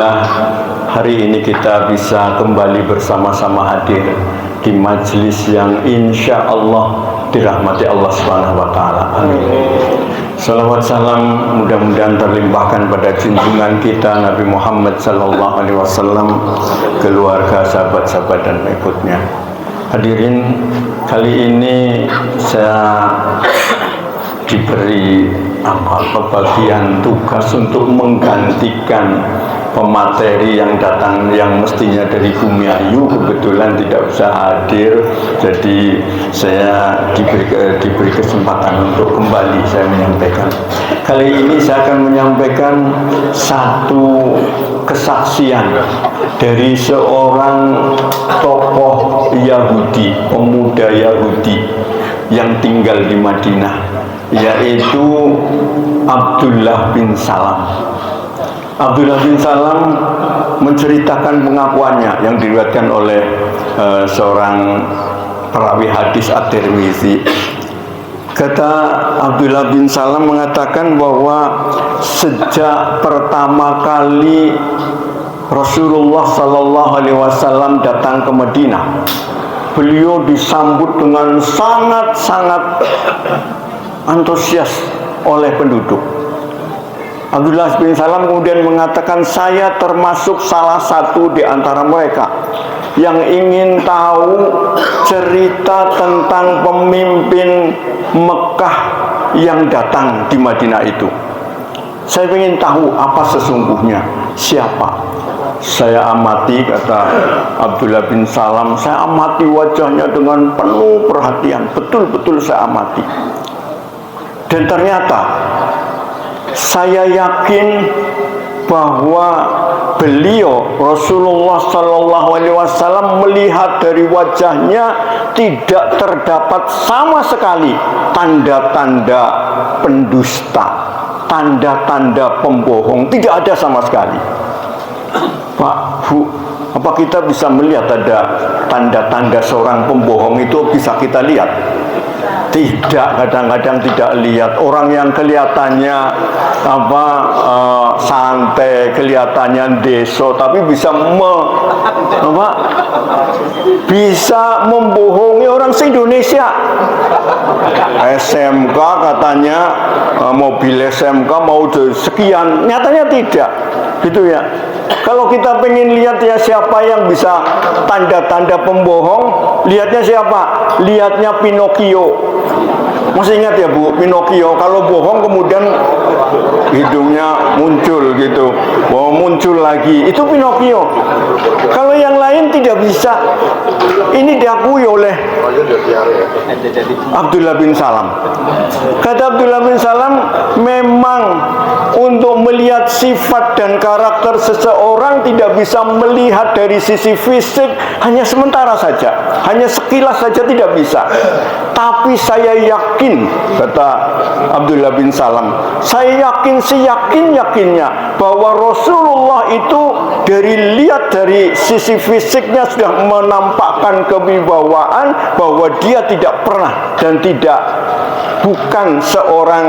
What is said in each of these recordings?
Alhamdulillah, hari ini kita bisa kembali bersama-sama hadir di majelis yang insya Allah dirahmati Allah Subhanahu wa Ta'ala. Amin. Salawat salam mudah-mudahan terlimpahkan pada junjungan kita Nabi Muhammad Sallallahu Alaihi Wasallam, keluarga, sahabat-sahabat dan pengikutnya. Hadirin, kali ini saya diberi bagian tugas untuk menggantikan pemateri yang datang, yang mestinya dari Bumi Ayu, kebetulan tidak bisa hadir, jadi saya diberi kesempatan untuk kembali saya menyampaikan. Kali ini saya akan menyampaikan satu kesaksian dari seorang tokoh Yahudi, pemuda Yahudi yang tinggal di Madinah, yaitu Abdullah bin Salam. Abdullah bin Salam menceritakan pengakuannya yang diriwayatkan oleh seorang perawi hadis At-Tirmizi. Kata Abdullah bin Salam mengatakan bahwa sejak pertama kali Rasulullah Sallallahu Alaihi Wasallam datang ke Madinah, beliau disambut dengan sangat-sangat antusias oleh penduduk. Abdullah bin Salam kemudian mengatakan, saya termasuk salah satu di antara mereka yang ingin tahu cerita tentang pemimpin Mekah yang datang di Madinah itu. Saya ingin tahu apa sesungguhnya, siapa. Saya amati, kata Abdullah bin Salam, saya amati wajahnya dengan penuh perhatian, betul-betul saya amati. Dan ternyata saya yakin bahwa beliau Rasulullah Sallallahu Alaihi Wasallam melihat dari wajahnya tidak terdapat sama sekali tanda-tanda pendusta, tanda-tanda pembohong, tidak ada sama sekali. Pak, Bu, apa kita bisa melihat ada tanda-tanda seorang pembohong itu bisa kita lihat? Tidak, kadang-kadang tidak lihat. Orang yang kelihatannya santai, kelihatannya deso, tapi bisa bisa membohongi orang se-Indonesia. SMK katanya mobil SMK mau sekian, nyatanya tidak, gitu ya. Kalau kita pengen lihat ya siapa yang bisa tanda-tanda pembohong, lihatnya siapa? Lihatnya Pinocchio. Masih ingat ya Bu, Pinocchio kalau bohong kemudian hidungnya muncul gitu, muncul lagi, itu Pinocchio. Kalau yang lain tidak bisa. Ini diakui oleh Abdullah bin Salam. Kata Abdullah bin Salam, memang untuk melihat sifat dan karakter seseorang tidak bisa melihat dari sisi fisik hanya sementara saja, hanya sekilas saja tidak bisa. Tapi saya yakin, kata Abdullah bin Salam, saya yakin seyakin-yakinnya bahwa Rasulullah itu dari sisi fisiknya sudah menampakkan kewibawaan, bahwa dia tidak pernah dan bukan seorang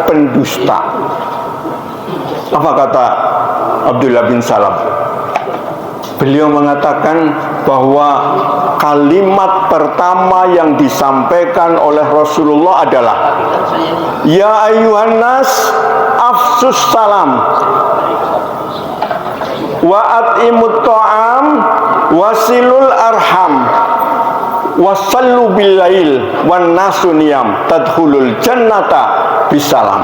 pendusta. Apa kata Abdullah bin Salam? Beliau mengatakan bahwa kalimat pertama yang disampaikan oleh Rasulullah adalah, ya ayyuhan nas afsus salam wa at'imut ta'am wasilul arham wasallu bil lail wan nasu niyam tadkhulul jannata bisalam.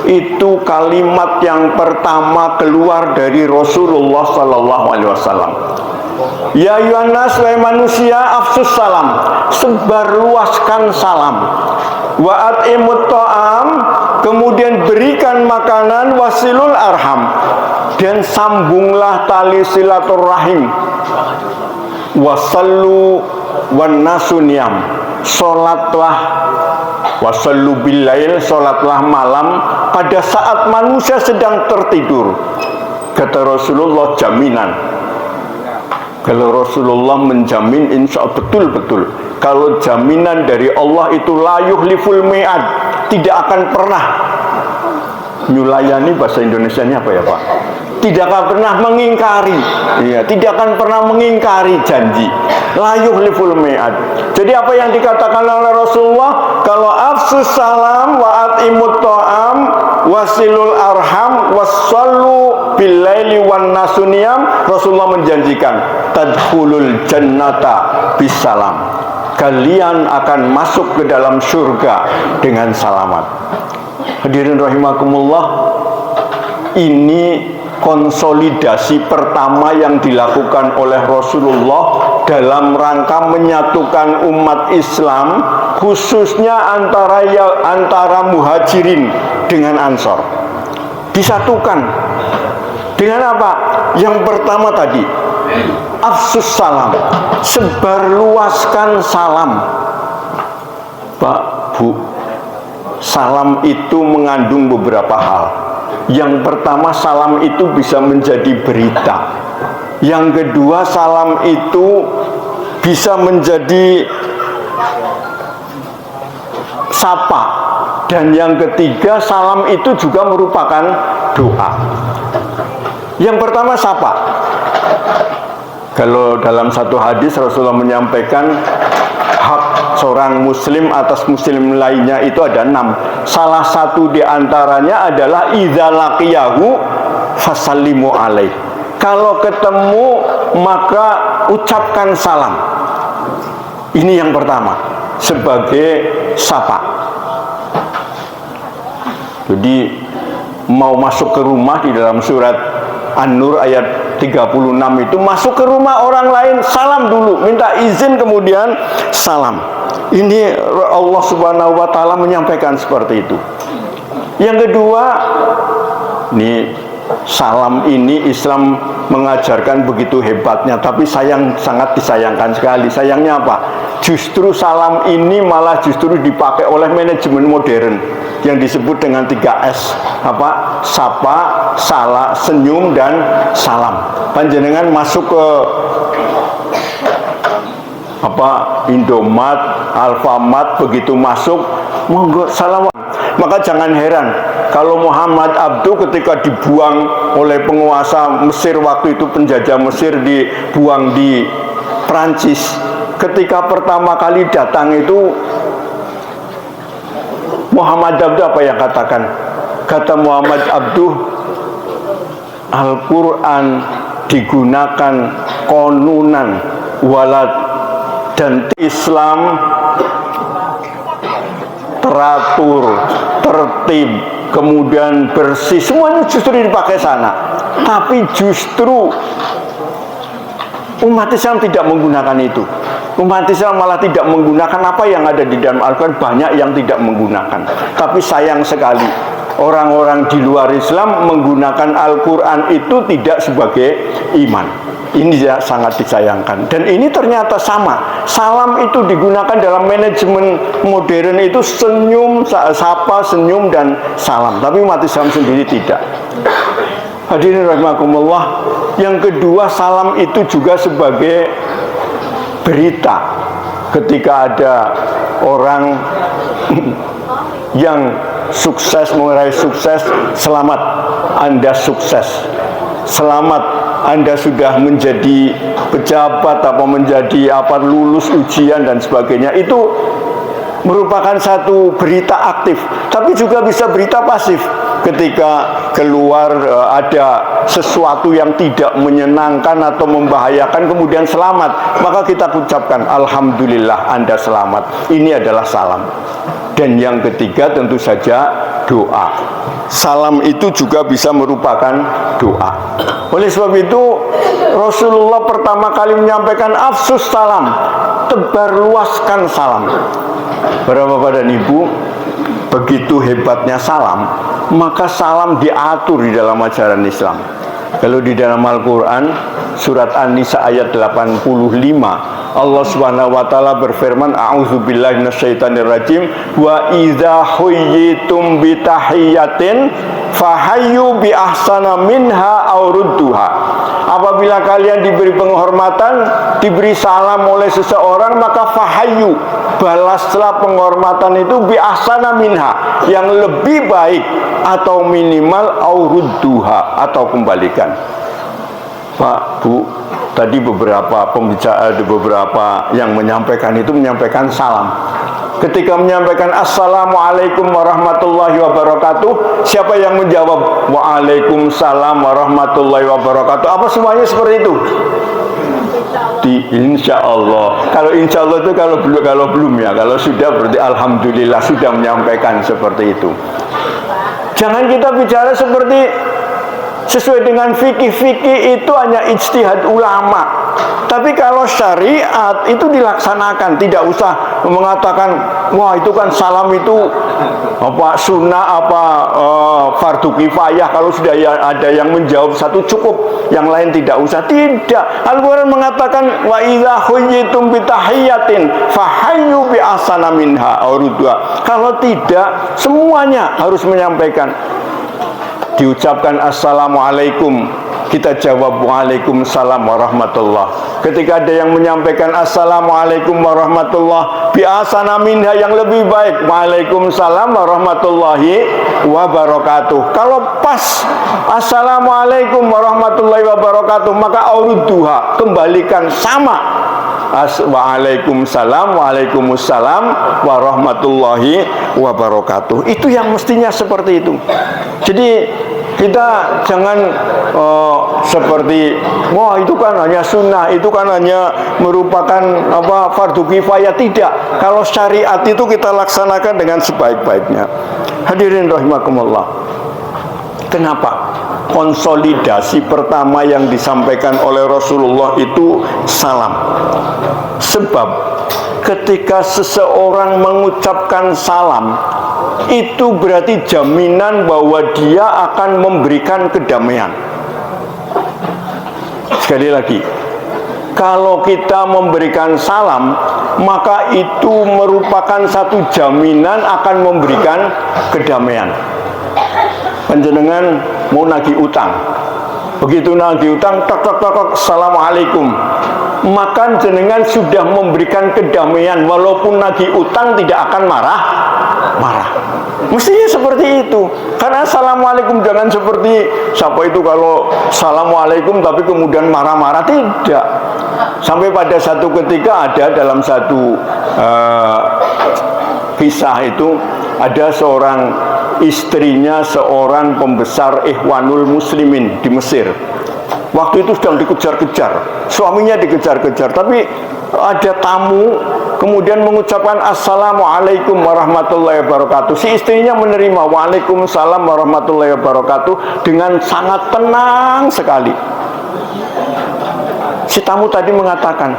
Itu kalimat yang pertama keluar dari Rasulullah Sallallahu Alaihi Wasallam. Ya Yohanes, wahai manusia, afsus salam, sebarluaskan salam. Wa at'imut ta'am, kemudian berikan makanan, wasilul arham, dan sambunglah tali silaturahim. Wasallu wan nasu niyam, sholatlah, wasallu billail, sholatlah malam pada saat manusia sedang tertidur. Kata Rasulullah, jaminan. Kalau Rasulullah menjamin, insya Allah betul-betul. Kalau jaminan dari Allah itu la yuhliful mi'ad, tidak akan pernah nyulayani. Bahasa Indonesianya apa ya Pak? tidak akan pernah mengingkari, ya, tidak akan pernah mengingkari janji. La yukhliful mi'ad. Jadi apa yang dikatakan oleh Rasulullah, kalau afsus salam wa atimut ta'am wasilul arham wassallu bil laili wan nasuniyam, Rasulullah menjanjikan tadkhulul jannata bisalam. Kalian akan masuk ke dalam surga dengan salamat. Hadirin rahimakumullah, ini konsolidasi pertama yang dilakukan oleh Rasulullah dalam rangka menyatukan umat Islam, khususnya antara muhajirin dengan ansor. Disatukan dengan apa? Yang pertama tadi, afsus salam, sebarluaskan salam. Pak, Bu, salam itu mengandung beberapa hal. Yang pertama, salam itu bisa menjadi berita. Yang kedua, salam itu bisa menjadi sapa. Dan yang ketiga, salam itu juga merupakan doa. Yang pertama, sapa. Kalau dalam satu hadis Rasulullah menyampaikan hak seorang muslim atas muslim lainnya itu ada 6. Salah satu di antaranya adalah idza laqiyahu fasallimu alaih. Kalau ketemu maka ucapkan salam. Ini yang pertama, sebagai sapa. Jadi mau masuk ke rumah, di dalam surat An-Nur ayat 36 itu, masuk ke rumah orang lain salam dulu, minta izin kemudian salam. Ini Allah Subhanahu wa taala menyampaikan seperti itu. Yang kedua, nih salam ini Islam mengajarkan begitu hebatnya, tapi sangat disayangkan sekali. Sayangnya apa? Justru salam ini malah justru dipakai oleh manajemen modern yang disebut dengan 3S. Apa? Sapa, salah, senyum, dan salam. Panjenengan masuk ke Indomaret, Alfamart, begitu masuk monggo salam. Maka jangan heran kalau Muhammad Abduh ketika dibuang oleh penguasa Mesir waktu itu, penjajah Mesir, dibuang di Prancis. Ketika pertama kali datang itu, Muhammad Abduh apa yang katakan? Kata Muhammad Abduh, Al-Quran digunakan konunan walad, dan Islam teratur, tertib, kemudian bersih, semuanya justru dipakai sana. Tapi justru umat Islam tidak menggunakan itu. Umat Islam malah tidak menggunakan apa yang ada di dalam Al-Quran. Banyak yang tidak menggunakan. Tapi sayang sekali, orang-orang di luar Islam menggunakan Al-Quran itu tidak sebagai iman. Ini sangat disayangkan. Dan ini ternyata sama. Salam itu digunakan dalam manajemen modern itu senyum, sapa, senyum, dan salam. Tapi umat Islam sendiri tidak. Hadirin rahimakumullah. Yang kedua, salam itu juga sebagai berita. Ketika ada orang yang sukses, meraih sukses, selamat, Anda sukses. Selamat, Anda sudah menjadi pejabat, menjadi lulus ujian dan sebagainya. Itu merupakan satu berita aktif, tapi juga bisa berita pasif. Ketika keluar ada sesuatu yang tidak menyenangkan atau membahayakan, kemudian selamat, maka kita ucapkan alhamdulillah Anda selamat. Ini adalah salam. Dan yang ketiga tentu saja doa. Salam itu juga bisa merupakan doa. Oleh sebab itu Rasulullah pertama kali menyampaikan afsus salam, tebarluaskan salam. Bapak-bapak dan Ibu, begitu hebatnya salam, maka salam diatur di dalam ajaran Islam. Kalau di dalam Al-Quran surat An-Nisa ayat 85, Allah Subhanahu wa taala berfirman, a'udzubillahi minasyaitonirrajim, wa idza huyyitum bi tahiyyatin fahayyu bi ahsana minha aw rudduha. Apabila kalian diberi penghormatan, diberi salam oleh seseorang, maka fahayyu, balaslah penghormatan itu bi ahsana minha, yang lebih baik atau minimal aw rudduha, atau kembalikan. Pak, Bu, tadi beberapa pembicara, beberapa yang menyampaikan itu menyampaikan salam. Ketika menyampaikan assalamualaikum warahmatullahi wabarakatuh, siapa yang menjawab waalaikumsalam warahmatullahi wabarakatuh? Apa semuanya seperti itu? Insya Allah. Kalau insya Allah itu kalau belum ya, kalau sudah berarti alhamdulillah sudah menyampaikan seperti itu. Jangan kita bicara seperti sesuai dengan fikih itu hanya ijtihad ulama. Tapi kalau syariat itu dilaksanakan, tidak usah mengatakan wah itu kan salam itu apa sunnah, apa fardu kifayah, kalau sudah ada yang menjawab satu cukup, yang lain tidak usah. Tidak. Al-Quran mengatakan wa idza huyyitum bi tahiyyatin fahayyu bi ahsana minha aw rudduha. Kalau tidak, semuanya harus menyampaikan. Diucapkan assalamualaikum, kita jawab waalaikumsalam warahmatullah. Ketika ada yang menyampaikan assalamualaikum warahmatullah bi ahsana minha, yang lebih baik waalaikumsalam warahmatullahi wabarakatuh. Kalau pas assalamualaikum warahmatullahi wabarakatuh, maka aurudduha, kembalikan sama waalaikumsalam waalaikumsalam warahmatullahi wabarakatuh. Itu yang mestinya seperti itu. Jadi kita jangan seperti wah itu kan hanya sunnah, itu kan hanya merupakan apa fardu kifayah. Tidak. Kalau syariat itu kita laksanakan dengan sebaik-baiknya. Hadirin rahimakumullah. Kenapa? Konsolidasi pertama yang disampaikan oleh Rasulullah itu salam. Sebab ketika seseorang mengucapkan salam, itu berarti jaminan bahwa dia akan memberikan kedamaian. Sekali lagi, kalau kita memberikan salam, maka itu merupakan satu jaminan akan memberikan kedamaian. Panjenengan mau nagih utang, begitu nagih utang, tok tok tok, assalamualaikum, maka jenengan sudah memberikan kedamaian. Walaupun nagih utang tidak akan marah. Mestinya seperti itu. Karena assalamualaikum, jangan seperti siapa itu kalau assalamualaikum tapi kemudian marah-marah. Tidak. Sampai pada satu ketika ada dalam satu kisah itu, ada seorang istrinya seorang pembesar Ikhwanul Muslimin di Mesir. Waktu itu sedang dikejar-kejar, suaminya dikejar-kejar, tapi ada tamu kemudian mengucapkan assalamualaikum warahmatullahi wabarakatuh. Si istrinya menerima waalaikumsalam warahmatullahi wabarakatuh dengan sangat tenang sekali. Si tamu tadi mengatakan,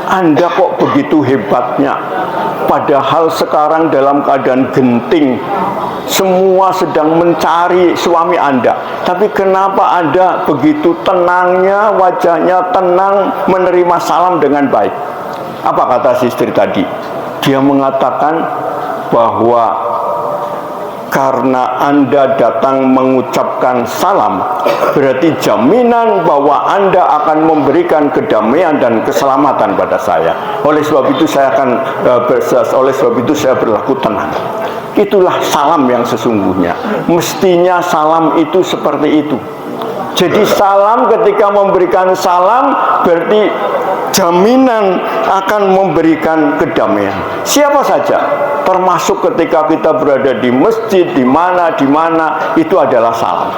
Anda kok begitu hebatnya, padahal sekarang dalam keadaan genting, semua sedang mencari suami Anda, tapi kenapa Anda begitu tenangnya, wajahnya tenang, menerima salam dengan baik? Apa kata si istri tadi? Dia mengatakan bahwa karena Anda datang mengucapkan salam, berarti jaminan bahwa Anda akan memberikan kedamaian dan keselamatan pada saya. Oleh sebab itu saya berlaku tenang. Itulah salam yang sesungguhnya. Mestinya salam itu seperti itu. Jadi salam, ketika memberikan salam berarti jaminan akan memberikan kedamaian. Siapa saja, termasuk ketika kita berada di masjid, di mana, itu adalah salam.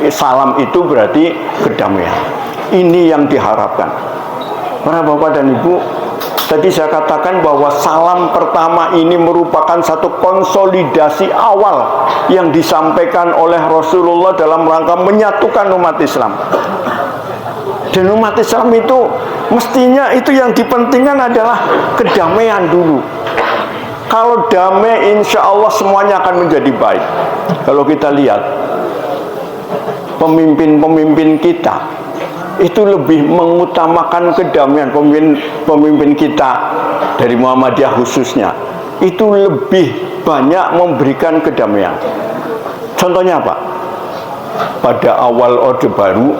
Salam itu berarti kedamaian. Ini yang diharapkan. Para Bapak dan Ibu, tadi saya katakan bahwa salam pertama ini merupakan satu konsolidasi awal yang disampaikan oleh Rasulullah dalam rangka menyatukan umat Islam. Dan umat Islam itu mestinya itu yang dipentingkan adalah kedamaian dulu. Kalau damai, insya Allah semuanya akan menjadi baik. Kalau kita lihat pemimpin-pemimpin kita itu lebih mengutamakan kedamaian. Pemimpin kita dari Muhammadiyah khususnya itu lebih banyak memberikan kedamaian. Contohnya apa? Pada awal Orde Baru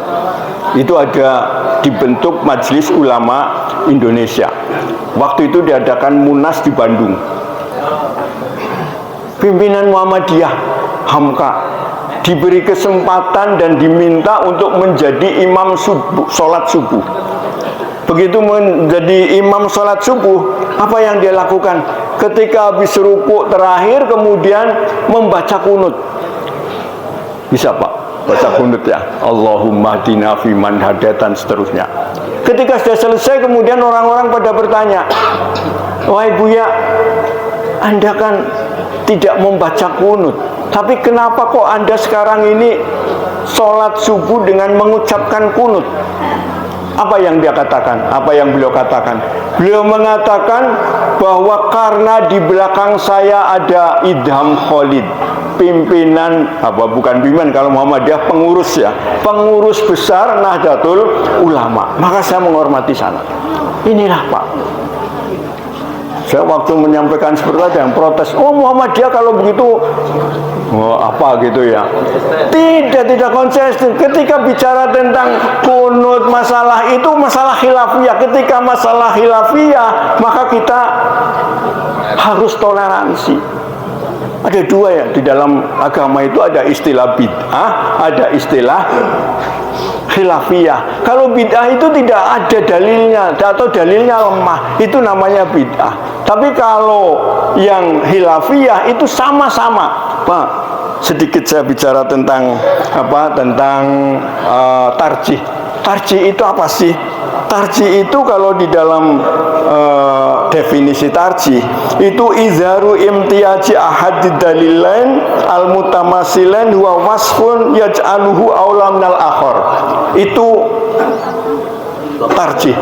itu ada dibentuk Majelis Ulama Indonesia. Waktu itu diadakan Munas di Bandung. Pimpinan Muhammadiyah Hamka diberi kesempatan dan diminta untuk menjadi imam sholat subuh. Begitu menjadi imam sholat subuh, apa yang dia lakukan? Ketika habis rukuk terakhir kemudian membaca kunut. Bisa Pak? Baca kunut ya. Allahumma hdina fiman hadait dan seterusnya. Ketika sudah selesai kemudian orang-orang pada bertanya, wahai Buya, Anda kan tidak membaca kunut, tapi kenapa kok Anda sekarang ini sholat subuh dengan mengucapkan kunut? Apa yang dia katakan? Apa yang beliau katakan? Beliau mengatakan bahwa karena di belakang saya ada Idham Khalid, pimpinan, bukan pimpinan, kalau Muhammadiyah pengurus ya, pengurus besar Nahdlatul Ulama, maka saya menghormati sana. Inilah Pak. Saya waktu menyampaikan seperti itu yang protes, oh Muhammadiyah kalau begitu apa gitu ya. Tidak konsisten. Ketika bicara tentang kunut, masalah itu masalah khilafiyah. Ketika masalah khilafiyah, maka kita harus toleransi. Ada dua ya, di dalam agama itu ada istilah bid'ah, ada istilah khilafiyah. Kalau bid'ah itu tidak ada dalilnya atau dalilnya lemah, itu namanya bid'ah. Tapi kalau yang khilafiyah itu sama-sama. Pak, sedikit saya bicara tentang tarjih. Tarjih itu apa sih? Tarjih itu kalau di dalam definisi tarjih itu izharu imtiyaji ahadid dalilain al-mutamasilain huwa wasfun yaj'aluhu aula minal akhar. Itu tarjih.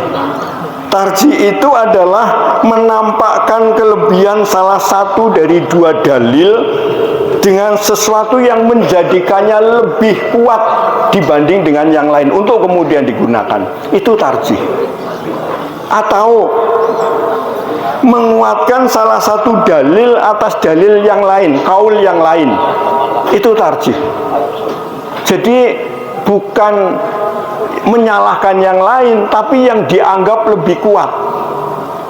Tarjih itu adalah menampakkan kelebihan salah satu dari dua dalil dengan sesuatu yang menjadikannya lebih kuat dibanding dengan yang lain untuk kemudian digunakan. Itu tarjih. Atau menguatkan salah satu dalil atas dalil yang lain, kaul yang lain. Itu tarjih. Jadi bukan menyalahkan yang lain, tapi yang dianggap lebih kuat.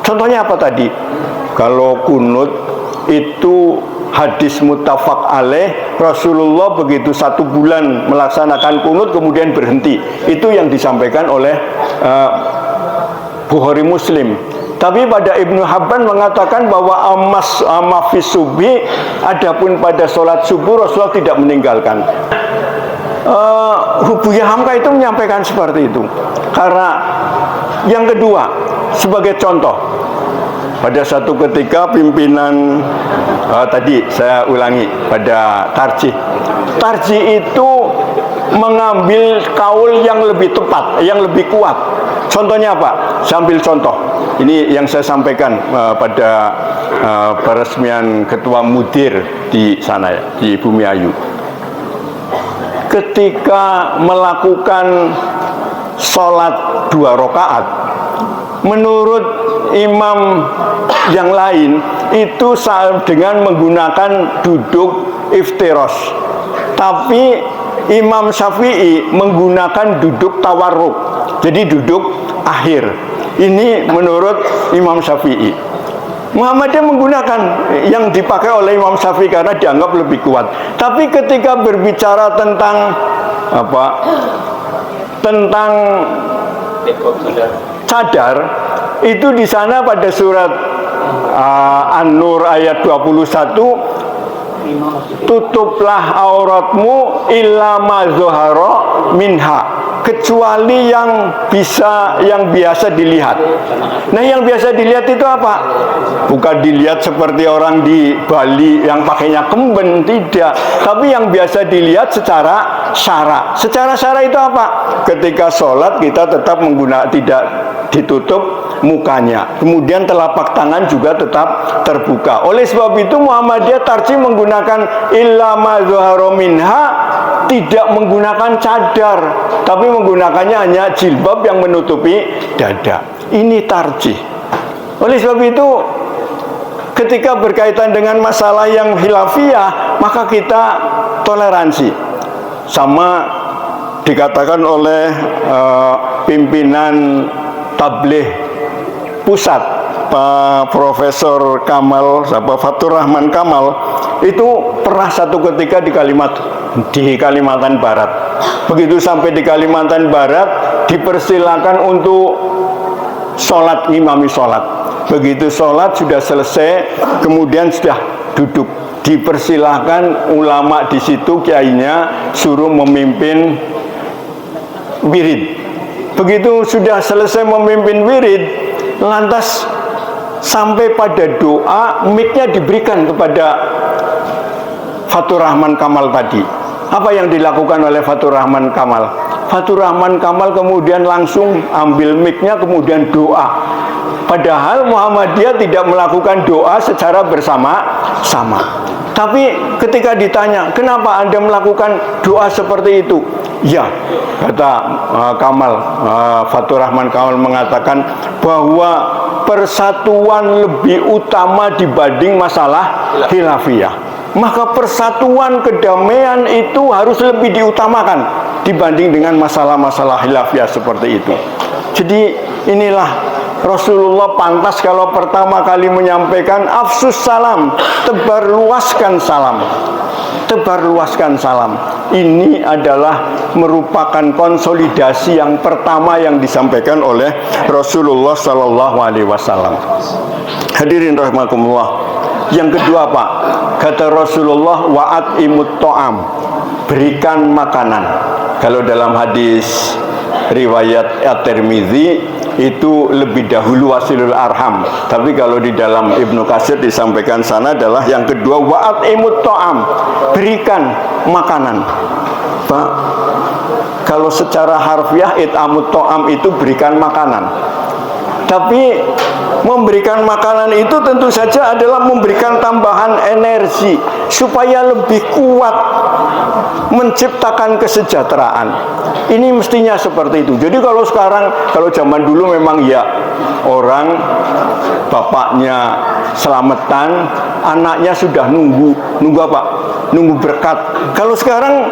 Contohnya apa tadi? Kalau kunut itu hadis muttafaq alaih, Rasulullah begitu 1 bulan melaksanakan kunut kemudian berhenti. Itu yang disampaikan oleh Bukhari Muslim. Tapi pada Ibnu Habban mengatakan bahwa amafis subuh, adapun pada sholat subuh Rasulullah tidak meninggalkan. Buya Hamka itu menyampaikan seperti itu. Karena yang kedua, sebagai contoh, pada satu ketika pimpinan tadi saya ulangi pada tarjih. Tarjih itu mengambil kaul yang lebih tepat, yang lebih kuat. Contohnya apa? Saya ambil contoh. Ini yang saya sampaikan pada peresmian ketua mudir di sana ya, di Bumiayu. Ketika melakukan sholat 2 rakaat, menurut imam yang lain itu dengan menggunakan duduk iftiros, tapi Imam Syafi'i menggunakan duduk tawarruk, jadi duduk akhir. Ini menurut Imam Syafi'i. Muhammadiyah menggunakan yang dipakai oleh Imam Syafi'i karena dianggap lebih kuat. Tapi ketika berbicara tentang tentang cadar, itu di sana pada surat An-Nur ayat 21, tutuplah auratmu illa ma zuhara minha, kecuali yang biasa dilihat. Nah, yang biasa dilihat itu apa? Bukan dilihat seperti orang di Bali yang pakainya kemben, tidak. Tapi yang biasa dilihat secara syara. Secara syara itu apa? Ketika sholat kita tetap tidak ditutup mukanya. Kemudian telapak tangan juga tetap terbuka. Oleh sebab itu Muhammadiyah tarjih menggunakan illa ma zuhara minha tidak menggunakan cadar, tapi menggunakannya hanya jilbab yang menutupi dada. Ini tarjih. Oleh sebab itu, ketika berkaitan dengan masalah yang khilafiyah, maka kita toleransi. Sama dikatakan oleh pimpinan tabligh pusat, Pak Profesor Kamal, Fatur Rahman Kamal, itu pernah satu ketika di Kalimantan Barat. Begitu sampai di Kalimantan Barat, dipersilakan untuk sholat, ngimami sholat. Begitu sholat sudah selesai, kemudian sudah duduk. Dipersilahkan ulama di situ, kiainya suruh memimpin wirid. Begitu sudah selesai memimpin wirid, lantas sampai pada doa, mic-nya diberikan kepada Fatur Rahman Kamal tadi. Apa yang dilakukan oleh Fatur Rahman Kamal? Fatur Rahman Kamal kemudian langsung ambil mic-nya, kemudian doa. Padahal Muhammadiyah tidak melakukan doa secara bersama-sama. Tapi ketika ditanya, kenapa Anda melakukan doa seperti itu? Ya, kata Fatur Rahman Kamal mengatakan bahwa persatuan lebih utama dibanding masalah khilafiyah. Maka persatuan kedamaian itu harus lebih diutamakan dibanding dengan masalah-masalah khilafiyah seperti itu. Jadi inilah Rasulullah pantas kalau pertama kali menyampaikan afsus salam, tebarluaskan salam. Tebarluaskan salam. Ini adalah merupakan konsolidasi yang pertama yang disampaikan oleh Rasulullah Sallallahu Alaihi Wasallam. Hadirin rahimakumullah. Yang kedua, Pak, kata Rasulullah, wa'at imut to'am, berikan makanan. Kalau dalam hadis riwayat At-Tirmidzi itu lebih dahulu wasilul arham, tapi kalau di dalam Ibnu Katsir disampaikan sana adalah yang kedua, wa'at imut to'am, berikan makanan. Pak, kalau secara harfiah it'amut to'am itu berikan makanan, tapi memberikan makanan itu tentu saja adalah memberikan tambahan energi supaya lebih kuat menciptakan kesejahteraan. Ini mestinya seperti itu. Jadi kalau sekarang, kalau zaman dulu memang ya orang bapaknya selamatan, anaknya sudah nunggu apa? Nunggu berkat. Kalau sekarang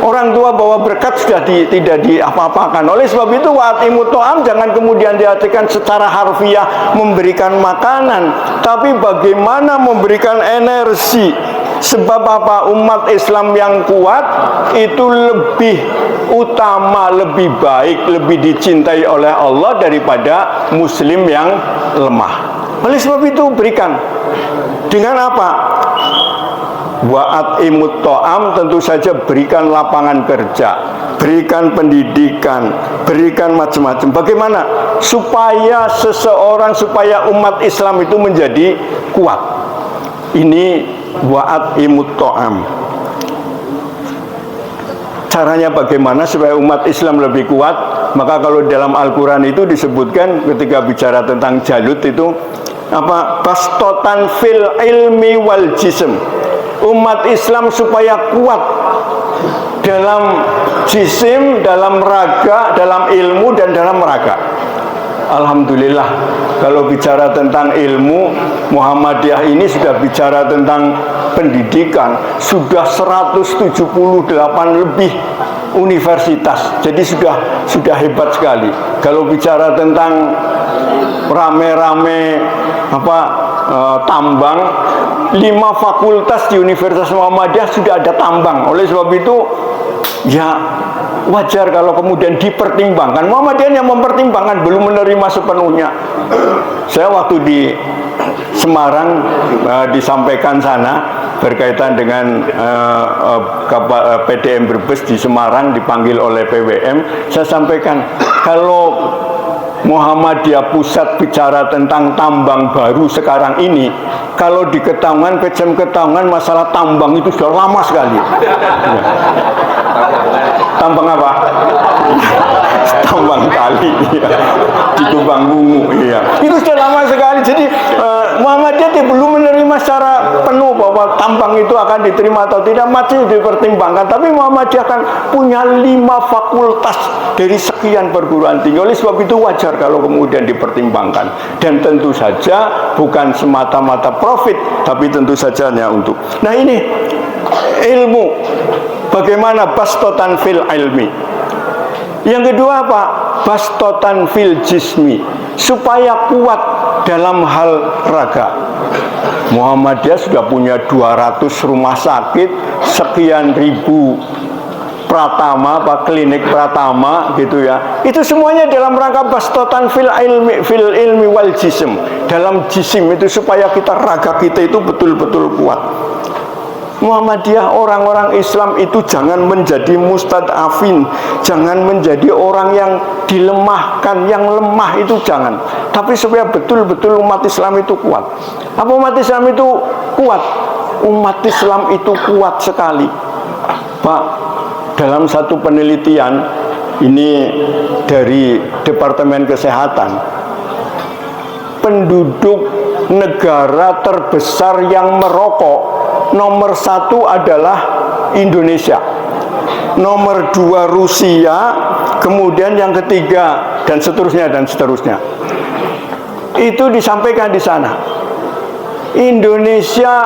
orang tua bawa berkat sudah tidak diapa-apakan. Oleh sebab itu wa'atimu to'am jangan kemudian diartikan secara harfiah memberikan makanan, tapi bagaimana memberikan energi. Sebab apa? Umat Islam yang kuat itu lebih utama, lebih baik, lebih dicintai oleh Allah daripada muslim yang lemah. Oleh sebab itu berikan. Dengan apa? Wa'at imut to'am, tentu saja berikan lapangan kerja, berikan pendidikan, berikan macam-macam. Bagaimana? Supaya seseorang, supaya umat Islam itu menjadi kuat. Ini wa'at imut to'am. Caranya bagaimana supaya umat Islam lebih kuat? Maka kalau dalam Al-Quran itu disebutkan ketika bicara tentang Jalut itu apa? Bastotan fil ilmi wal jism. Umat Islam supaya kuat dalam jisim, dalam raga, dalam ilmu dan dalam raga. Alhamdulillah, kalau bicara tentang ilmu, Muhammadiyah ini sudah bicara tentang pendidikan, sudah 178 lebih universitas. Jadi sudah hebat sekali. Kalau bicara tentang rame-rame tambang, 5 fakultas di Universitas Muhammadiyah sudah ada tambang. Oleh sebab itu ya wajar kalau kemudian dipertimbangkan. Muhammadiyah yang mempertimbangkan, belum menerima sepenuhnya. Saya waktu di Semarang disampaikan sana berkaitan dengan PDM Brebes di Semarang dipanggil oleh PWM, saya sampaikan kalau Muhammadiyah pusat bicara tentang tambang baru sekarang ini, kalau di Ketawan, PCM Ketawan masalah tambang itu sudah lama sekali. Tambang apa? Tambang kali, ya. Di Tubang Bungu, ya. Itu sudah lama sekali. Jadi Muhammadiyah belum menerima secara penuh bahwa tampang itu akan diterima atau tidak, masih dipertimbangkan. Tapi Muhammadiyah kan punya 5 fakultas dari sekian perguruan tinggi. Oleh sebab itu wajar kalau kemudian dipertimbangkan. Dan tentu saja bukan semata-mata profit, tapi tentu saja hanya untuk. Nah ini ilmu. Bagaimana bastotan fil ilmi. Yang kedua apa? Bastotan fil jismi, supaya kuat dalam hal raga. Muhammadiyah sudah punya 200 rumah sakit, sekian ribu pratama, klinik pratama gitu ya. Itu semuanya dalam rangka bastotan fil ilmi wal jism. Dalam jisim itu supaya raga kita itu betul-betul kuat. Muhammadiyah, orang-orang Islam itu jangan menjadi mustadafin, jangan menjadi orang yang dilemahkan, yang lemah itu jangan. Tapi supaya betul-betul umat Islam itu kuat. Apa umat Islam itu kuat? Umat Islam itu kuat sekali, Pak. Dalam satu penelitian ini dari Departemen Kesehatan, penduduk negara terbesar yang merokok nomor 1 adalah Indonesia, nomor 2 Rusia, kemudian yang ketiga dan seterusnya dan seterusnya. Itu disampaikan di sana. Indonesia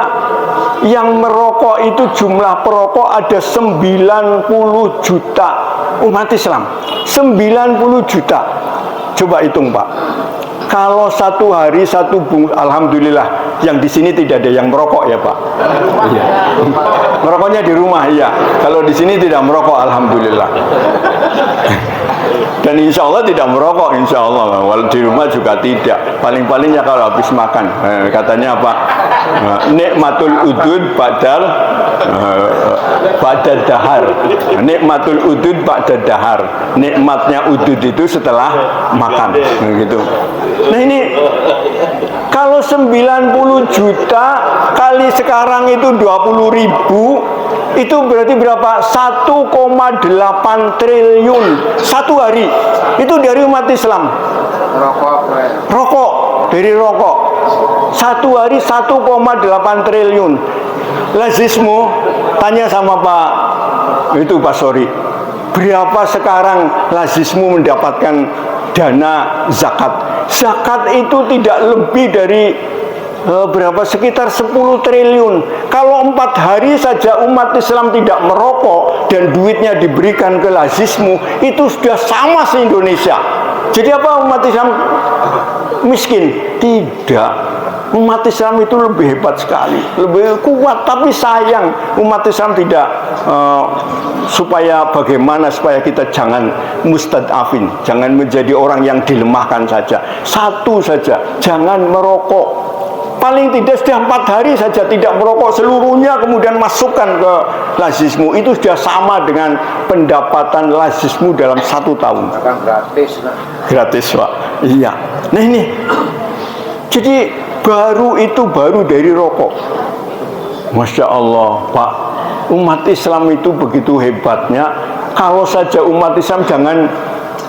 yang merokok itu jumlah perokok ada 90 juta umat Islam. 90 juta. Coba hitung, Pak. Kalau satu hari satu bungkus, alhamdulillah yang di sini tidak ada yang merokok ya Pak. Iya. Merokoknya di rumah ya. Kalau di sini tidak merokok, alhamdulillah. Dan insya Allah tidak merokok, insya Allah. Walau di rumah juga tidak. Paling-palingnya kalau habis makan. Katanya apa? Nikmatul udud badal dahar. Nikmatul udud badal dahar. Nikmatnya udud itu setelah makan. Gitu. Nah ini kalau 90 juta kali sekarang itu 20.000, itu berarti berapa? 1,8 triliun satu hari. Itu dari umat Islam. Rokok, dari rokok. Satu hari 1,8 triliun. Lazismu, tanya sama Pak Sori, berapa sekarang lazismu mendapatkan dana zakat? Zakat itu tidak lebih dari sekitar 10 triliun. Kalau 4 hari saja umat Islam tidak merokok dan duitnya diberikan ke lazismu, itu sudah sama se-Indonesia. Jadi apa umat Islam miskin? Tidak. Umat Islam itu lebih hebat sekali, lebih kuat. Tapi sayang umat Islam tidak. Supaya kita jangan mustadafin, jangan menjadi orang yang dilemahkan saja. Satu saja, jangan merokok. Paling tidak sudah 4 hari saja tidak merokok, seluruhnya kemudian masukkan ke lazismu, itu sudah sama dengan pendapatan lazismu dalam 1 tahun. Gratis, gratis Pak. Iya. Nah ini, jadi baru dari rokok. Masya Allah Pak, umat Islam itu begitu hebatnya. Kalau saja umat Islam jangan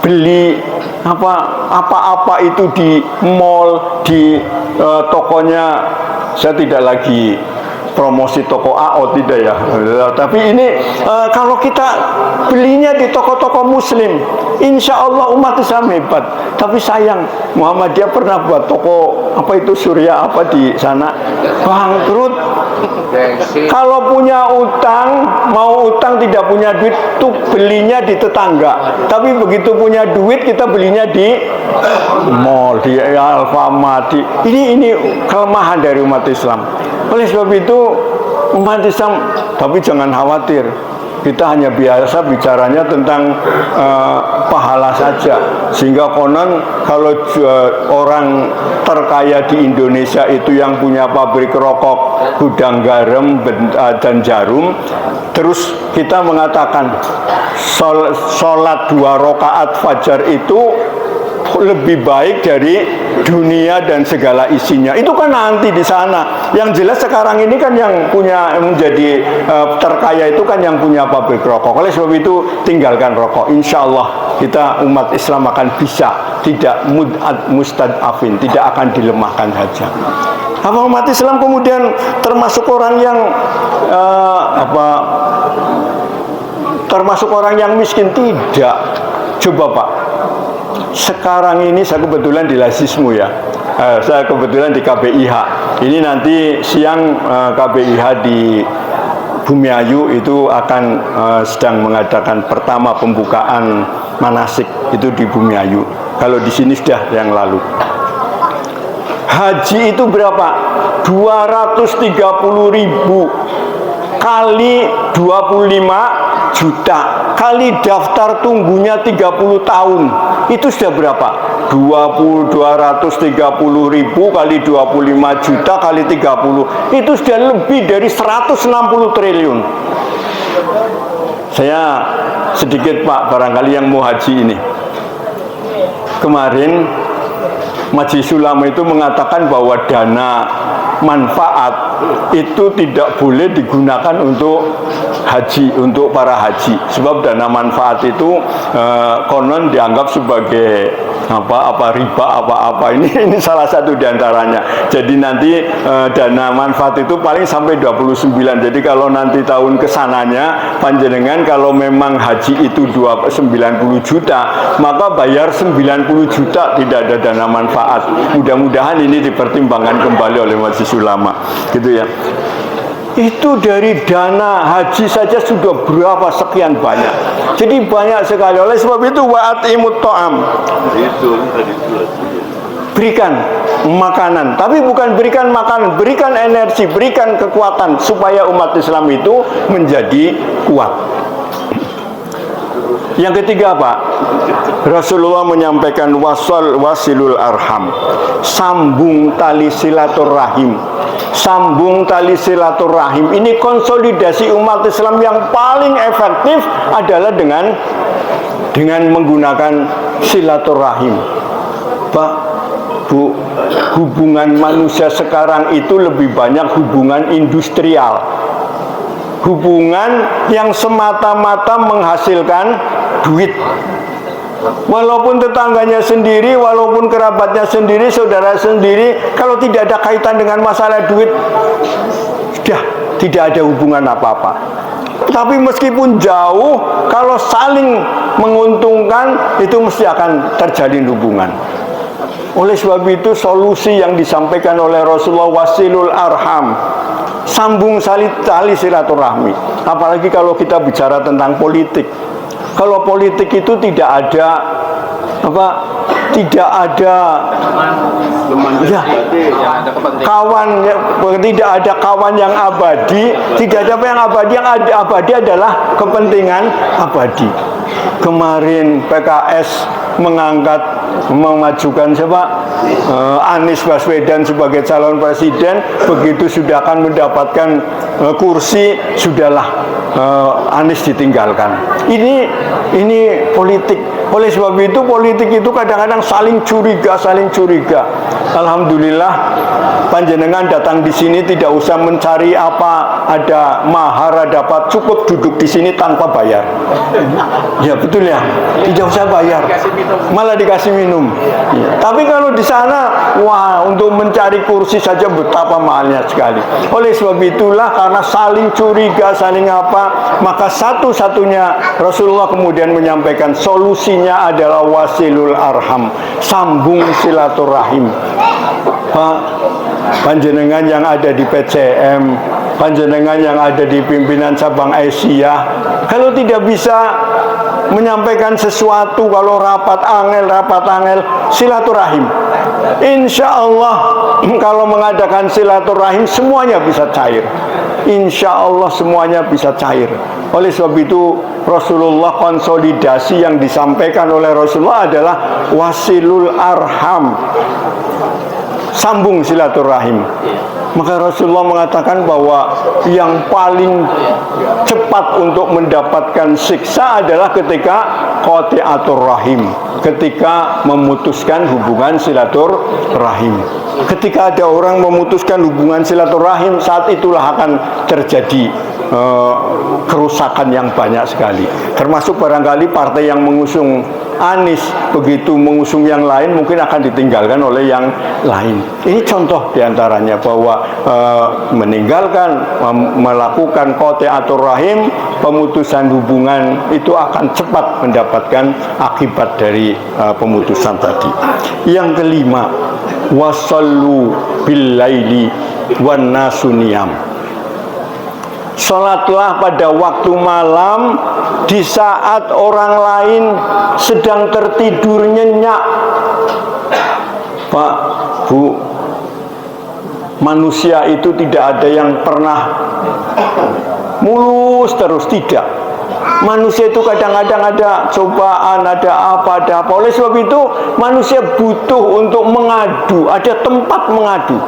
beli apa-apa itu di mall, di tokonya. Saya tidak lagi promosi toko AO, tidak ya. Tapi ini kalau kita belinya di toko-toko muslim, insya Allah umat Islam hebat. Tapi sayang Muhammadiyah pernah buat toko Surya di sana bangkrut. Kalau punya utang, mau utang tidak punya duit, tuh belinya di tetangga. Tapi begitu punya duit kita belinya di mall, di Alfamart. Ini kelemahan dari umat Islam. Oleh sebab itu umat Islam, tapi jangan khawatir, kita hanya biasa bicaranya tentang pahala saja. Sehingga konon kalau orang terkaya di Indonesia itu yang punya pabrik rokok, gudang garam dan jarum, terus kita mengatakan sholat 2 rakaat fajar itu lebih baik dari dunia dan segala isinya. Itu kan nanti di sana. Yang jelas sekarang ini kan yang punya menjadi terkaya itu kan yang punya pabrik rokok. Oleh sebab itu tinggalkan rokok. Insya Allah kita umat Islam akan bisa tidak mustadafin, tidak akan dilemahkan saja. Apa umat Islam kemudian termasuk orang yang termasuk orang yang miskin? Tidak. Coba Pak, sekarang ini saya kebetulan di Lasismu ya, saya kebetulan di KBIH. Ini nanti siang KBIH di Bumiayu itu akan sedang mengadakan pertama pembukaan manasik itu di Bumiayu. Kalau di sini sudah yang lalu. Haji itu berapa? 230.000 kali 25 juta kali daftar tunggunya 30 tahun. Itu sudah berapa? 230.000 kali 25 juta kali 30. Itu sudah lebih dari 160 triliun. Saya sedikit Pak, barangkali yang mau haji ini. Kemarin Majelis Ulama itu mengatakan bahwa dana manfaat itu tidak boleh digunakan untuk haji, untuk para haji. Sebab dana manfaat itu konon dianggap sebagai riba apa ini salah satu diantaranya. Jadi nanti dana manfaat itu paling sampai 29. Jadi kalau nanti tahun kesananya panjenengan kalau memang haji itu 90 juta, maka bayar 90 juta, tidak ada dana manfaat. Mudah-mudahan ini dipertimbangkan kembali oleh Majelis Ulama, gitu ya. Itu dari dana haji saja sudah berapa sekian banyak. Jadi banyak sekali. Oleh sebab itu wa'atimut ta'am, berikan makanan, tapi bukan berikan makanan, berikan energi, berikan kekuatan supaya umat Islam itu menjadi kuat. Yang ketiga Pak, Rasulullah menyampaikan wasilul arham, sambung tali silaturahim. Sambung tali silaturahim. Ini konsolidasi umat Islam yang paling efektif adalah dengan menggunakan silaturahim. Pak, Bu, hubungan manusia sekarang itu lebih banyak hubungan industrial. Hubungan yang semata-mata menghasilkan duit. Walaupun tetangganya sendiri, walaupun kerabatnya sendiri, saudara sendiri, kalau tidak ada kaitan dengan masalah duit, sudah tidak ada hubungan apa-apa. Tapi meskipun jauh, kalau saling menguntungkan, itu mesti akan terjalin hubungan. Oleh sebab itu solusi yang disampaikan oleh Rasulullah, wasilul arham, sambung tali silaturahmi. Apalagi kalau kita bicara tentang politik. Kalau politik itu tidak ada kawan, tidak ada kawan yang abadi, tidak ada apa yang abadi. Yang abadi adalah kepentingan abadi. Kemarin PKS memajukan siapa? Anies Baswedan sebagai calon presiden. Begitu sudah akan mendapatkan kursi, sudahlah Anies ditinggalkan. Ini politik. Oleh sebab itu politik itu kadang-kadang saling curiga. Alhamdulillah panjenengan datang di sini tidak usah mencari apa, ada mahar, dapat, cukup duduk di sini tanpa bayar. Ya betul ya, tidak usah bayar, malah dikasih minum. Ya. Tapi kalau di sana, wah, untuk mencari kursi saja betapa mahalnya sekali. Oleh sebab itulah karena saling curiga, saling apa, maka satu-satunya Rasulullah kemudian menyampaikan solusinya adalah wasilul arham, sambung silaturahim. Pak, panjenengan yang ada di PCM, panjenengan yang ada di pimpinan cabang Asia, kalau tidak bisa menyampaikan sesuatu, kalau rapat angel, silaturahim. Insya Allah kalau mengadakan silaturahim semuanya bisa cair. Insya Allah semuanya bisa cair. Oleh sebab itu Rasulullah, konsolidasi yang disampaikan oleh Rasulullah adalah wasilul arham, sambung silaturahim. Maka Rasulullah mengatakan bahwa yang paling cepat untuk mendapatkan siksa adalah ketika qati'atur rahim, ketika memutuskan hubungan silaturahim. Ketika ada orang memutuskan hubungan silaturahim, saat itulah akan terjadi kerusakan yang banyak sekali. Termasuk barangkali partai yang mengusung Anies begitu mengusung yang lain mungkin akan ditinggalkan oleh yang lain. Ini contoh diantaranya bahwa meninggalkan melakukan qati'atur rahim, pemutusan hubungan itu akan cepat mendapatkan akibat dari pemutusan tadi. Yang kelima, wasallu bil laili wan nasu niyam. Salatlah pada waktu malam di saat orang lain sedang tertidur nyenyak. Pak, Bu, manusia itu tidak ada yang pernah mulus terus, tidak. Manusia itu kadang-kadang ada cobaan, ada apa. Oleh sebab itu manusia butuh untuk mengadu, ada tempat mengadu.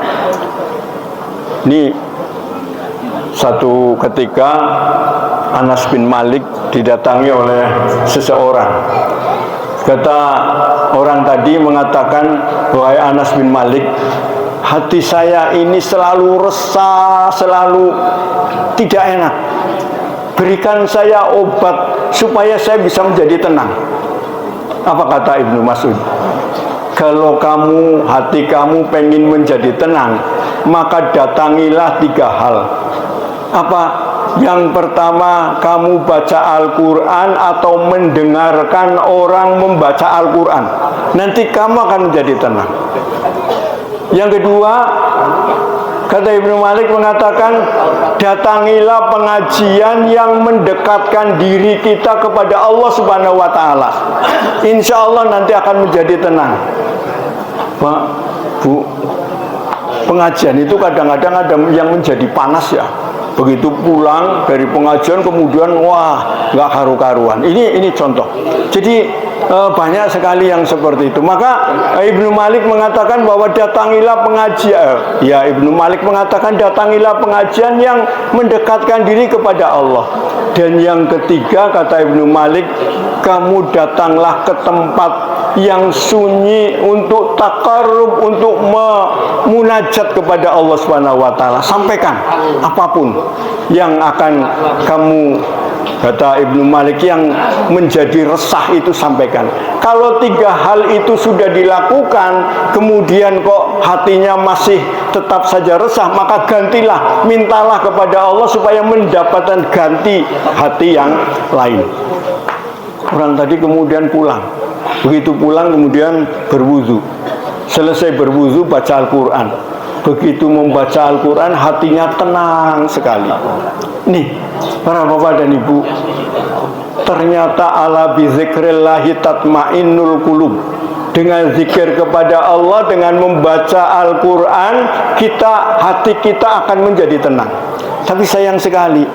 Ini satu ketika Anas bin Malik didatangi oleh seseorang. Kata orang tadi mengatakan, wahai Anas bin Malik, hati saya ini selalu resah, selalu tidak enak. Berikan saya obat supaya saya bisa menjadi tenang. Apa kata Ibnu Mas'ud? Kalau hati kamu pengen menjadi tenang, maka datangilah 3 hal. Apa? Yang pertama, kamu baca Al-Quran atau mendengarkan orang membaca Al-Quran. Nanti kamu akan menjadi tenang. Yang kedua, kata Ibnu Malik mengatakan, datangilah pengajian yang mendekatkan diri kita kepada Allah Subhanahu wa Ta'ala. Insya Allah nanti akan menjadi tenang. Pak, Bu, pengajian itu kadang-kadang ada yang menjadi panas ya. Begitu pulang dari pengajian kemudian wah nggak karu-karuan. Ini contoh. Jadi banyak sekali yang seperti itu. Maka Ibnu Malik mengatakan bahwa datangilah pengajian. Ya, Ibnu Malik mengatakan datangilah pengajian yang mendekatkan diri kepada Allah. Dan yang ketiga kata Ibnu Malik, kamu datanglah ke tempat yang sunyi untuk takarrub, untuk munajat kepada Allah Subhanahu wa Ta'ala. Sampaikan apapun yang akan kamu, kata Ibnu Malik, yang menjadi resah itu sampaikan. Kalau 3 hal itu sudah dilakukan, kemudian kok hatinya masih tetap saja resah, maka gantilah, mintalah kepada Allah supaya mendapatkan ganti hati yang lain. Orang tadi kemudian pulang. Begitu pulang kemudian berwudu. Selesai berwudu baca Al-Quran. Begitu membaca Al-Quran hatinya tenang sekali. Nih, para bapak dan ibu, ternyata ala bizikrillahi tatmainnul qulub. Dengan zikir kepada Allah, dengan membaca Al-Quran, hati kita akan menjadi tenang. Tapi sayang sekali,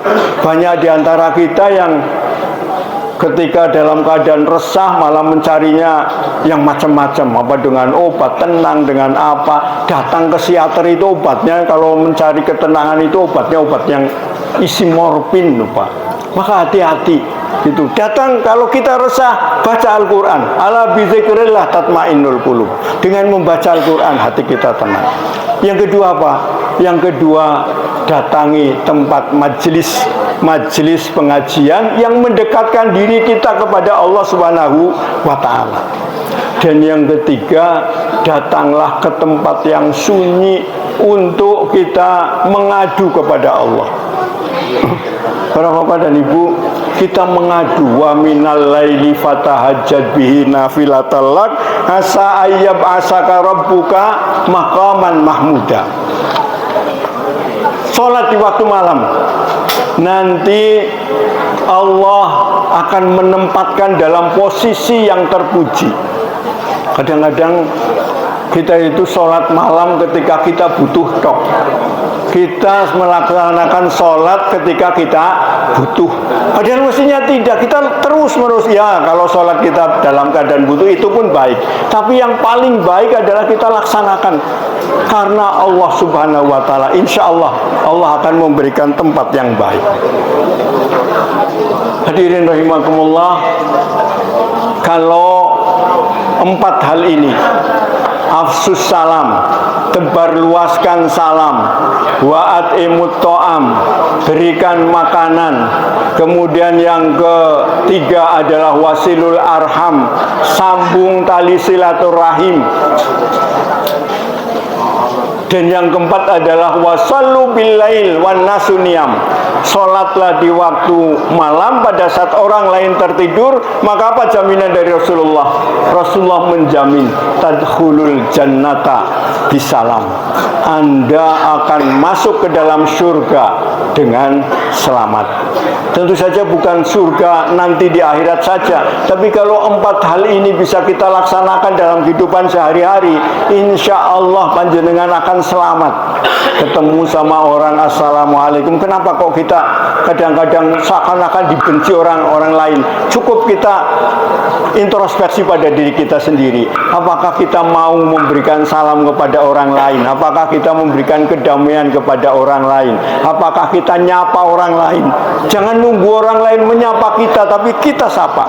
banyak di antara kita yang ketika dalam keadaan resah malah mencarinya yang macam-macam, apa dengan obat tenang, dengan apa, datang ke psikiater itu obatnya, kalau mencari ketenangan itu obatnya obat yang isi morfin, Pak. Maka hati-hati itu. Datang kalau kita resah, baca Al-Quran. Ala bizikrillah tatmainnul qulub. Dengan membaca Al-Quran hati kita tenang. Yang kedua apa? Yang kedua, datangi tempat majelis pengajian yang mendekatkan diri kita kepada Allah Subhanahu wa Ta'ala. Dan yang ketiga, datanglah ke tempat yang sunyi untuk kita mengadu kepada Allah. Para bapak dan ibu, kita mengadu, wa minal laili fatahajjad bihi nafilatal lak asa ayyab asaka rabbuka maqaman mahmuda. Salat di waktu malam, nanti Allah akan menempatkan dalam posisi yang terpuji. Kadang-kadang kita itu sholat malam ketika kita butuh tok. Kita melaksanakan sholat ketika kita butuh. Padahal mestinya tidak. Kita terus-menerus, ya kalau sholat kita dalam keadaan butuh itu pun baik. Tapi yang paling baik adalah kita laksanakan. Karena Allah Subhanahu wa Ta'ala, insya Allah Allah akan memberikan tempat yang baik. Hadirin rahimakumullah, kalau 4 hal ini afsus salam, tebarluaskan salam, wa at'imut ta'am, berikan makanan. Kemudian yang ketiga adalah wasilul arham, sambung tali silaturahim. Dan yang keempat adalah wasallu billail wan nasu niyam, sholatlah di waktu malam pada saat orang lain tertidur. Maka apa jaminan dari Rasulullah? Rasulullah menjamin tadkhulul jannata bisalam, Anda akan masuk ke dalam surga dengan selamat. Tentu saja bukan surga nanti di akhirat saja, tapi kalau 4 hal ini bisa kita laksanakan dalam kehidupan sehari-hari, insya Allah panjenengan akan selamat. Ketemu sama orang, assalamualaikum, kenapa kok kita kadang-kadang seakan-akan dibenci orang lain? Cukup kita introspeksi pada diri kita sendiri. Apakah kita mau memberikan salam kepada orang lain? Apakah kita memberikan kedamaian kepada orang lain? Apakah kita nyapa orang lain? Jangan nunggu orang lain menyapa kita, tapi kita sapa.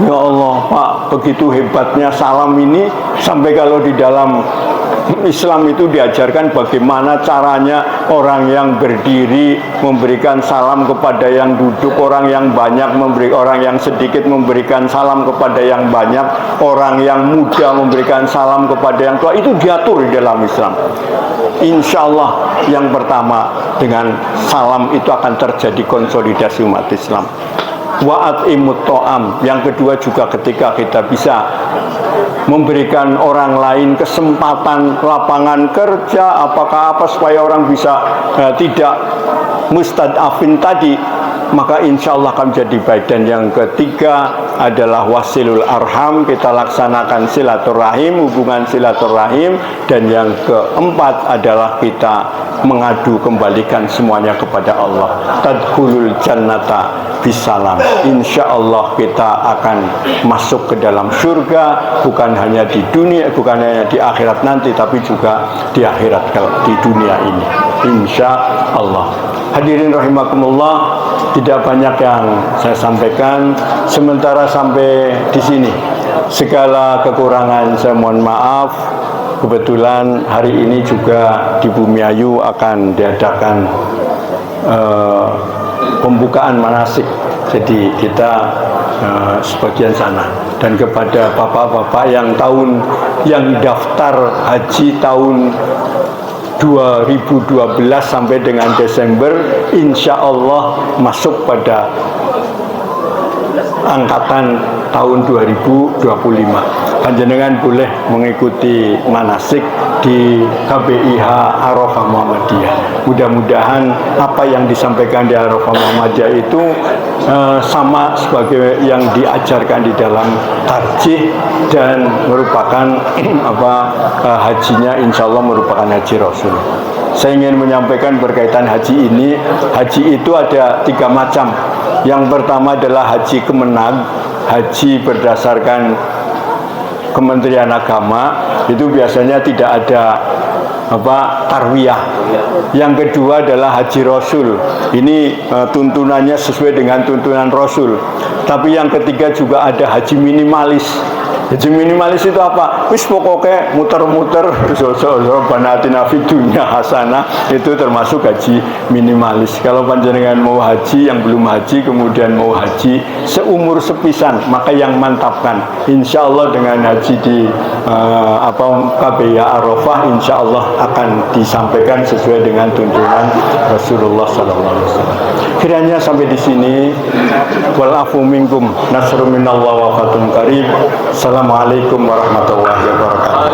Ya Allah, Pak, begitu hebatnya salam ini, sampai kalau di dalam Islam itu diajarkan bagaimana caranya orang yang berdiri memberikan salam kepada yang duduk, orang yang banyak orang yang sedikit memberikan salam kepada yang banyak, orang yang muda memberikan salam kepada yang tua. Itu diatur di dalam Islam. Insya Allah yang pertama, dengan salam itu akan terjadi konsolidasi umat Islam. Wa'at imut to'am, yang kedua juga ketika kita bisa memberikan orang lain kesempatan lapangan kerja, apakah apa supaya orang bisa tidak mustadafin tadi, maka insya Allah akan menjadi baik. Dan yang ketiga adalah wasilul arham, kita laksanakan silaturahim, hubungan silaturahim. Dan yang keempat adalah kita mengadu kembalikan semuanya kepada Allah. Tadkhulul jannata bisalam, insya Allah kita akan masuk ke dalam surga, bukan hanya di dunia, bukan hanya di akhirat nanti, tapi juga di akhirat di dunia ini, insya Allah. Hadirin rahimakumullah, tidak banyak yang saya sampaikan. Sementara sampai di sini, segala kekurangan saya mohon maaf. Kebetulan hari ini juga di Bumiayu akan diadakan pembukaan manasik, jadi kita sebagian sana. Dan kepada bapak-bapak yang daftar haji tahun 2012 sampai dengan Desember, insya Allah masuk pada angkatan tahun 2025. Panjenengan boleh mengikuti manasik di KBIH Arafah Muhammadiyah. Mudah-mudahan apa yang disampaikan di Arafah Muhammadiyah itu sama sebagai yang diajarkan di dalam tarjih, dan merupakan hajinya insya Allah merupakan haji Rasul. Saya ingin menyampaikan berkaitan haji ini. Haji itu ada 3 macam. Yang pertama adalah haji kemenag, haji berdasarkan Kementerian Agama, itu biasanya tidak ada tarwiyah. Yang kedua adalah haji Rasul, ini tuntunannya sesuai dengan tuntunan Rasul. Tapi yang ketiga juga ada haji minimalis. Haji minimalis itu apa? Wis pokoknya muter-muter Rabbana atina fid dunya hasanah, itu termasuk haji minimalis. Kalau panjenengan mau haji, yang belum haji kemudian mau haji seumur sepisan, maka yang mantapkan. Insya Allah dengan haji di KBIH Arafah, insya Allah akan disampaikan sesuai dengan tuntunan Rasulullah SAW. Kiranya sampai di sini. Wal afu minkum, nasrun minallah wa fathun qarib. Assalamualaikum warahmatullahi wabarakatuh.